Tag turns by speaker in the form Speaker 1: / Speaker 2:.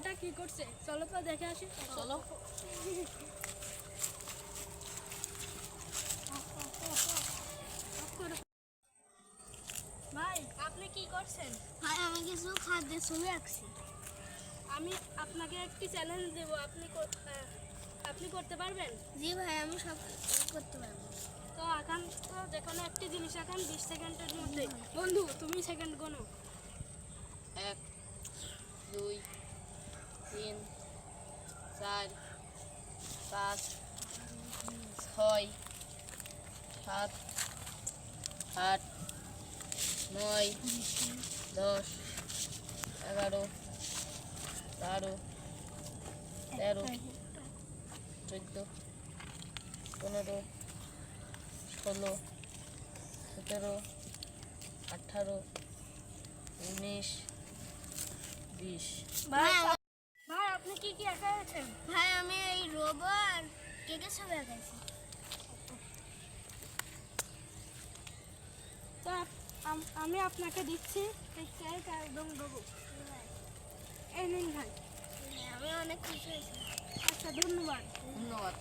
Speaker 1: ছেলেটা কি করছে, চলো তো দেখে আসি।
Speaker 2: চলো।
Speaker 1: ভাই আপনি কি করছেন?
Speaker 3: ভাই আমি কিছু খাদ্যের ছবি আঁকছি।
Speaker 1: আমি আপনাকে একটি চ্যালেঞ্জ দেব, আপনি করতে পারবেন?
Speaker 3: জি ভাই, আমি সব করতে পারবো।
Speaker 1: তো এখন তো যে কোনো একটি জিনিস এখন 20 সেকেন্ডের মধ্যে। বন্ধু তুমি সেকেন্ড গোনো।
Speaker 2: 1 2 3 4 5 6 7 8 9 10 11 12 13 14 15 16 17 18 19 20।
Speaker 1: ভাই ভাই আপনি কি কি এঁকেছেন?
Speaker 3: ভাই আমি এই রোবো আর কেকের ছবি আঁকাইছি।
Speaker 1: তো আমি আপনাকে দিচ্ছি এই কেক এবং রোবো। এই নিন ভাই।
Speaker 3: আমি অনেক খুশি হয়েছি।
Speaker 1: আচ্ছা ধন্যবাদ।
Speaker 2: ধন্যবাদ।